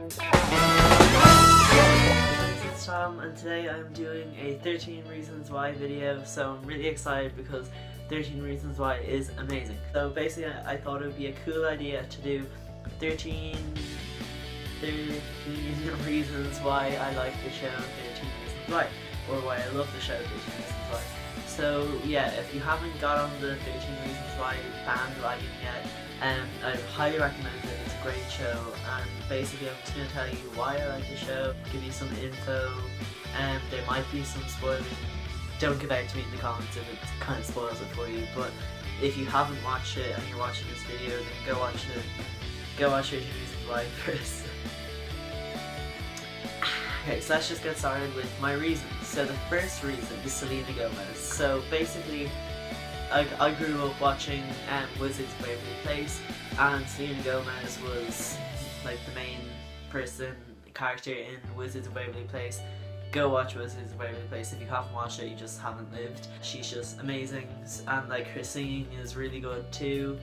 It's Tom, and today I'm doing a 13 Reasons Why video, so I'm really excited because 13 Reasons Why is amazing. So basically I thought it would be a cool idea to do 13 reasons why I like the show, 13 Reasons Why, or why I love the show, 13 Reasons Why. So yeah, if you haven't got on the 13 Reasons Why bandwagon yet, I highly recommend it. It's a great show, and basically I'm just going to tell you why I like the show, give you some info, and there might be some spoiling. Don't give out to me in the comments if it kind of spoils it for you, but if you haven't watched it and you're watching this video, then go watch it. Go watch 13 Reasons Why first. Okay, so let's just get started with my reasons. So the first reason is Selena Gomez. So basically, I grew up watching Wizards of Waverly Place, and Selena Gomez was like the main character in Wizards of Waverly Place. Go watch Wizards of Waverly Place. If you haven't watched it, you just haven't lived. She's just amazing, and like her singing is really good too.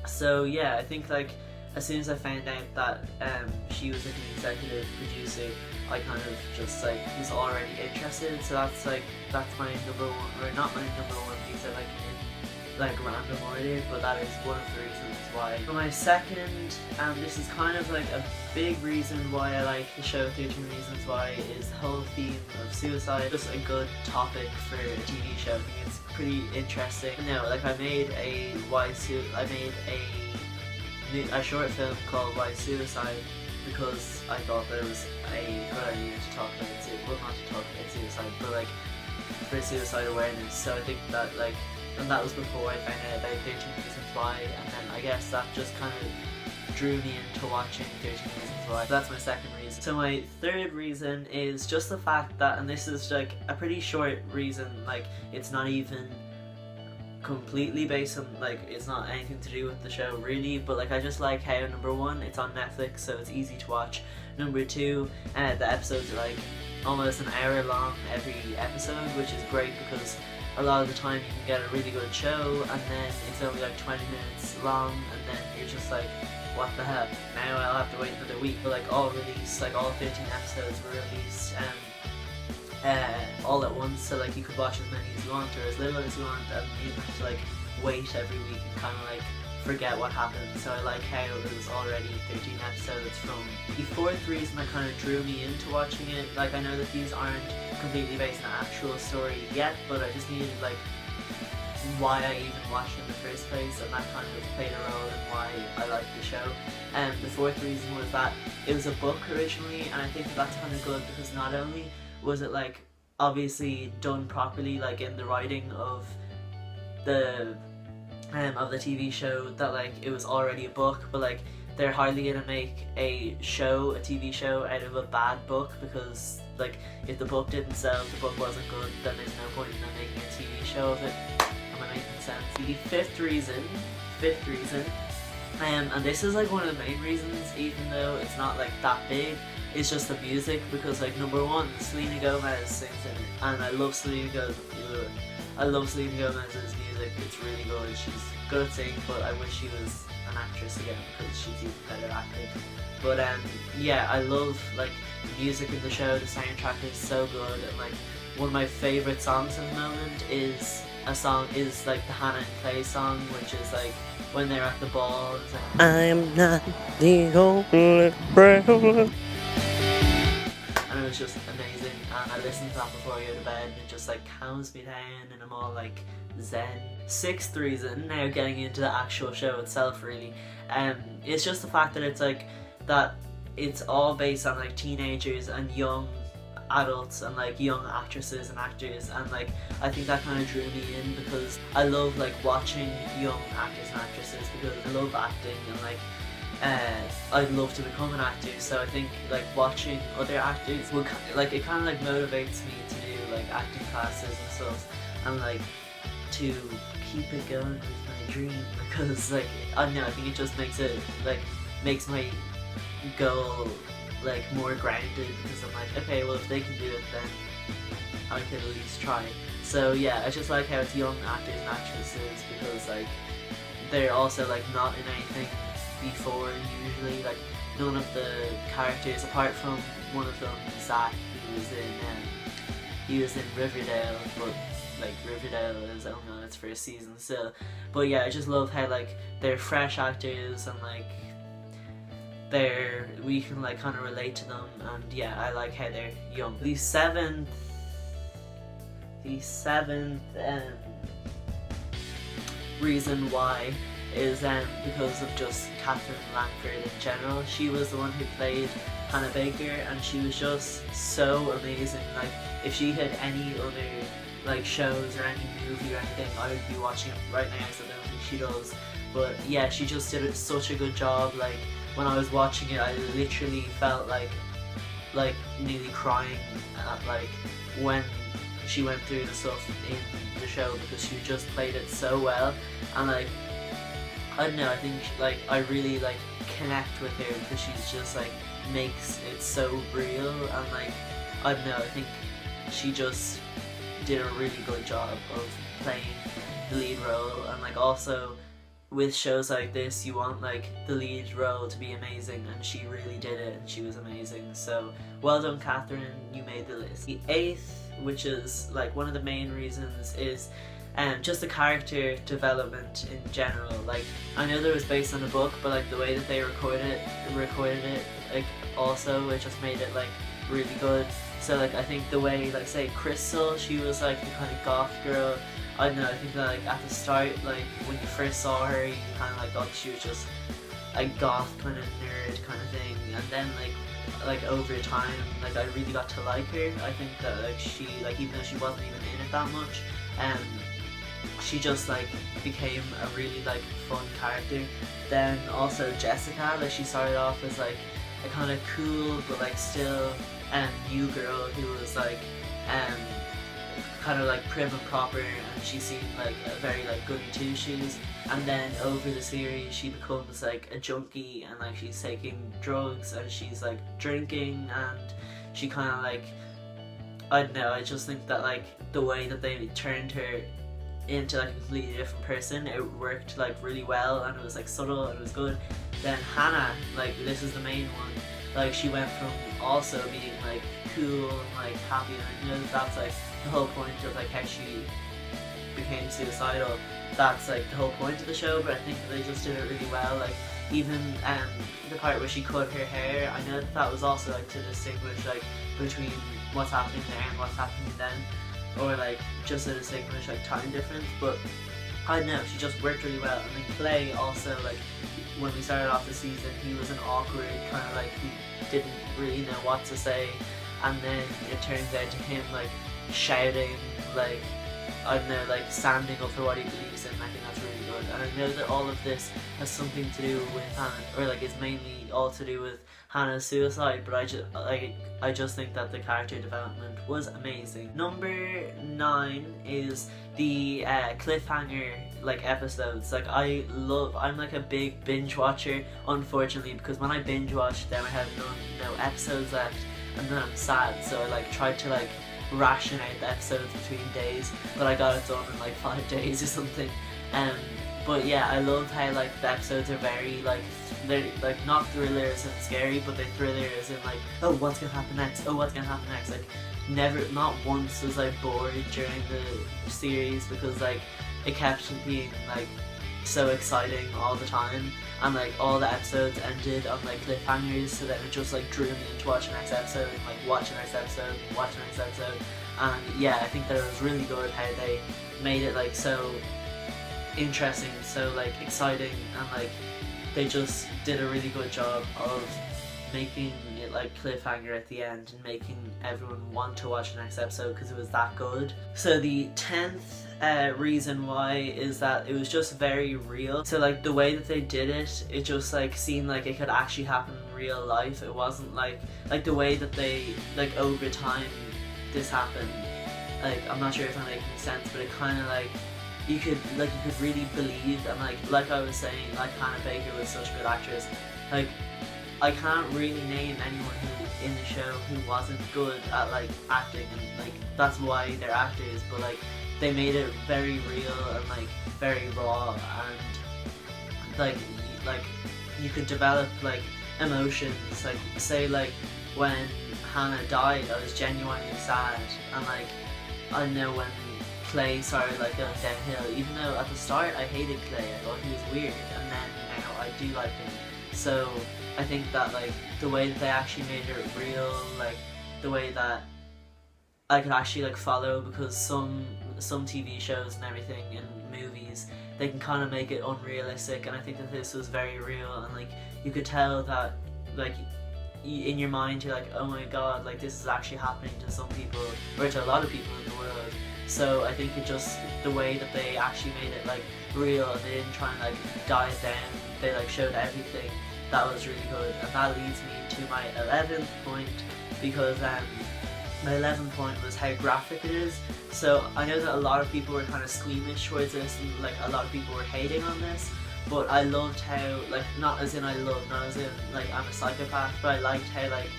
So yeah, I think like as soon as I found out that she was like an executive producer, I kind of just like was already interested. So that's my number one, or not my number one, because I like in like random order, but that is one of the reasons why. For my second, and this is kind of like a big reason why I like the show 13 Reasons Why, is the whole theme of suicide. Just a good topic for a TV show. I think it's pretty interesting. No, like I made a short film called Why Suicide, because I thought that it was a good idea to talk about it. Well, not to talk about suicide, but like for suicide awareness. So I think that like, and that was before I found out about 13 Reasons Why, and then I guess that just kind of drew me into watching 13 Reasons Why. So that's my second reason. So my third reason is just the fact that, and this is like a pretty short reason, like it's not even completely based on, like it's not anything to do with the show really, but like I just like how, number one, it's on Netflix, so it's easy to watch. Number two, the episodes are like almost an hour long every episode, which is great because a lot of the time you can get a really good show and then it's only like 20 minutes long, and then you're just like, what the hell, now I'll have to wait another week. But like all 13 episodes were released all at once, so like you could watch as many as you want or as little as you want, and you don't have to like wait every week and kind of like forget what happened. So I like how it was already 13 episodes from. The fourth reason that kind of drew me into watching it, like I know that these aren't completely based on an actual story yet, but I just needed like why I even watched it in the first place, and that kind of played a role in why I liked the show. And the fourth reason was that it was a book originally, and I think that that's kind of good because not only was it like obviously done properly, like in the writing of the TV show, that like it was already a book, but like they're hardly gonna make a TV show out of a bad book, because like if the book didn't sell, if the book wasn't good, then there's no point in them making a TV show of it. Am I making sense? The fifth reason, and this is like one of the main reasons, even though it's not like that big, it's just the music, because like number one, Selena Gomez sings in it, and I love Selena Gomez's music. It's really good. She's good at singing, but I wish she was an actress again because she's even better at acting. But yeah, I love like the music in the show. The soundtrack is so good, and like one of my favorite songs at the moment is like the Hannah and Clay song, which is like when they're at the ball. It's like, I'm not the only brown. And it was just amazing, and I listened to that before I go to bed, and it just like calms me down, and I'm all like zen. Sixth reason, now getting into the actual show itself really, it's just the fact that it's like that it's all based on like teenagers and young adults and like young actresses and actors, and like I think that kind of drew me in because I love like watching young actors and actresses, because I love acting, and like I'd love to become an actor. So I think like watching other actors would like, it kind of like motivates me to do like acting classes and stuff, and like to keep it going with my dream, because like I don't know, I think it just makes my goal like more grounded, because I'm like, okay, well if they can do it, then I can at least try. So yeah, I just like how it's young actors and actresses, because like they're also like not in anything before usually. Like none of the characters, apart from one of them, Zach, he was in Riverdale, but like Riverdale is only on its first season still. But yeah, I just love how like they're fresh actors and like we can like kind of relate to them, and yeah, I like how they're young. The seventh reason why is because of just Catherine Langford in general. She was the one who played Hannah Baker, and she was just so amazing. Like if she had any other like shows or any movie or anything, I would be watching it right now, so I don't think she does. But yeah, she just did such a good job. Like when I was watching it, I literally felt like nearly crying at like when she went through the stuff in the show, because she just played it so well. And like I don't know, I think like I really like connect with her because she's just like makes it so real, and like I don't know, I think she just did a really good job of playing the lead role. And like also with shows like this, you want like the lead role to be amazing, and she really did it, and she was amazing. So well done, Catherine, you made the list. The eighth, which is like one of the main reasons, is just the character development in general. Like I know that it was based on a book, but like the way that they recorded it like also it just made it like really good. So like I think the way like say Crystal, she was like the kind of goth girl. I don't know, I think that like at the start, like when you first saw her, you kind of like thought she was just a goth kind of nerd kind of thing, and then like over time, like I really got to like her. I think that like she, like even though she wasn't even in it that much, she just like became a really like fun character. Then also Jessica, like she started off as like a kind of cool but like still new girl who was like kind of like prim and proper, and she seemed like a very like goody two shoes. And then over the series she becomes like a junkie, and like she's taking drugs and she's like drinking, and she kind of like, I don't know, I just think that like the way that they turned her into like a completely different person, it worked like really well, and it was like subtle and it was good. Then Hannah, like this is the main one, like she went from also being like cool and like happy, and I know that's like the whole point of like how she became suicidal. That's like the whole point of the show, but I think that they just did it really well. Like even the part where she cut her hair, I know that was also like to distinguish like between what's happening there and what's happening then, or like just to distinguish like time difference. But I don't know, she just worked really well. And then Clay also, like when we started off the season, he was an awkward kind of like, he didn't really know what to say, and then it turns out to him like shouting, like I don't know, like standing up for what he believes in. I think that's really good. And I know that all of this has something to do with Hannah, or like it's mainly all to do with Hannah's suicide, but I just think that the character development was amazing. Number 9 is the cliffhanger like episodes. Like I'm like a big binge watcher, unfortunately, because when I binge watch, then I have no episodes left, and then I'm sad. So I like tried to like ration out the episodes between days, but I got it done in like 5 days or something. But yeah, I love how like the episodes are very like, they're like not thrillers and scary, but they're thrillers and like, oh what's gonna happen next, oh what's gonna happen next. Like not once was I bored during the series, because like it kept being like so exciting all the time, and like all the episodes ended on like cliffhangers, so that it just like drew me into watch the next episode, and like watch the next episode, watch the next episode. And yeah, I think that it was really good how they made it like so interesting, so like exciting, and like they just did a really good job of making it like cliffhanger at the end and making everyone want to watch the next episode because it was that good. So the 10th reason why is that it was just very real. So like the way that they did it, it just like seemed like it could actually happen in real life. It wasn't like the way that they like over time this happened. Like I'm not sure if I'm making sense, but it kind of like you could really believe, and like I was saying, like Hannah Baker was such a good actress. Like I can't really name anyone who in the show who wasn't good at like acting, and like that's why they're actors. But like they made it very real and like very raw, and like you could develop like emotions. Like say like when Hannah died, I was genuinely sad, and like I know when Clay started like going downhill, even though at the start I hated Clay, I thought he was weird, and then now I do like him. So I think that like the way that they actually made it real, like the way that I could actually like follow, because some TV shows and everything and movies, they can kind of make it unrealistic, and I think that this was very real, and like you could tell that like in your mind you're like, oh my god, like this is actually happening to some people, or to a lot of people in the world. So I think it just, the way that they actually made it like real, and they didn't try and like dive down, they like showed everything. That was really good, and that leads me to my 11th point, because my 11th point was how graphic it is. So I know that a lot of people were kind of squeamish towards this, and like a lot of people were hating on this, but I loved how, like, not as in like I'm a psychopath, but I liked how like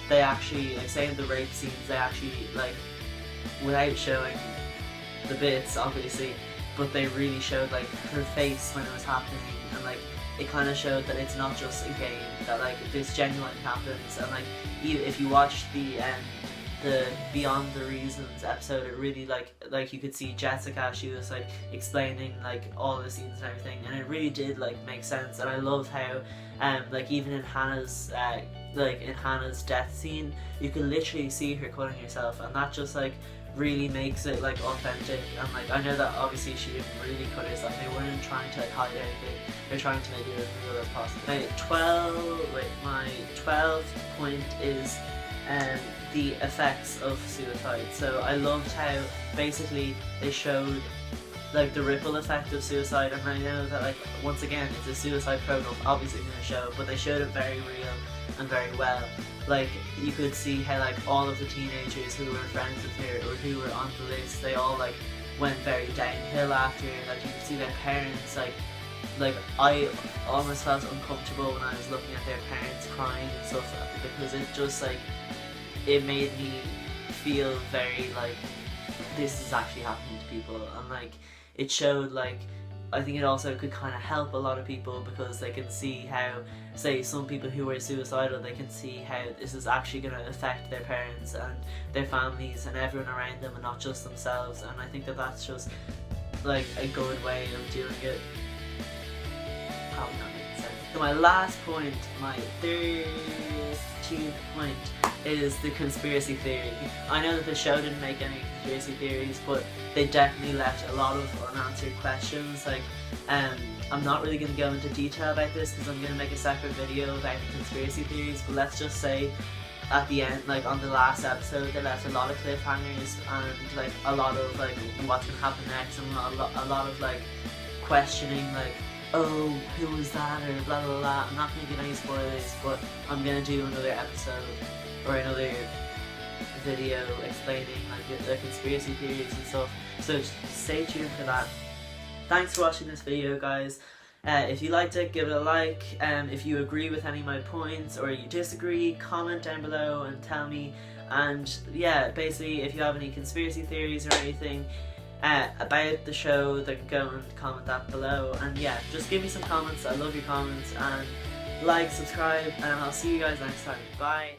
they actually, like say in the rape scenes, they actually like, without showing the bits obviously, but they really showed like her face when it was happening, and like it kind of showed that it's not just a game, that like this genuinely happens. And like if you watch the Beyond the Reasons episode, it really like you could see Jessica, she was like explaining like all the scenes and everything, and it really did like make sense. And I love how like even in Hannah's death scene, you can literally see her cutting herself, and that just like really makes it like authentic. And like I know that obviously she didn't really cut herself, they weren't trying to like hide anything, they're trying to make it as real as possible. My 12th point is the effects of suicide. So I loved how basically they showed like the ripple effect of suicide, and I know that like once again it's a suicide program obviously in the show, but they showed it very real and very well. Like you could see how like all of the teenagers who were friends with her or who were on the list, they all like went very downhill after. Like you could see their parents, like I almost felt uncomfortable when I was looking at their parents crying and stuff, because it just like, it made me feel very like this is actually happening to people. And like it showed like, I think it also could kind of help a lot of people, because they can see how, say some people who are suicidal, they can see how this is actually going to affect their parents and their families and everyone around them, and not just themselves. And I think that that's just like a good way of doing it. Probably not making sense. So my last point, my 13th point, is the conspiracy theory. I know that the show didn't make any conspiracy theories, but they definitely left a lot of unanswered questions. Like, I'm not really going to go into detail about this because I'm going to make a separate video about the conspiracy theories, but let's just say at the end, like on the last episode, they left a lot of cliffhangers and like a lot of like what's going to happen next, and a lot of like questioning, like, oh, who was that, or blah blah blah. I'm not going to give any spoilers, but I'm going to do another episode or another video explaining like the conspiracy theories and stuff, so stay tuned for that. Thanks for watching this video, guys. If you liked it, give it a like. If you agree with any of my points or you disagree, comment down below and tell me. And yeah, basically if you have any conspiracy theories or anything about the show, then go and comment that below. And yeah, just give me some comments. I love your comments, and like, subscribe, and I'll see you guys next time. Bye.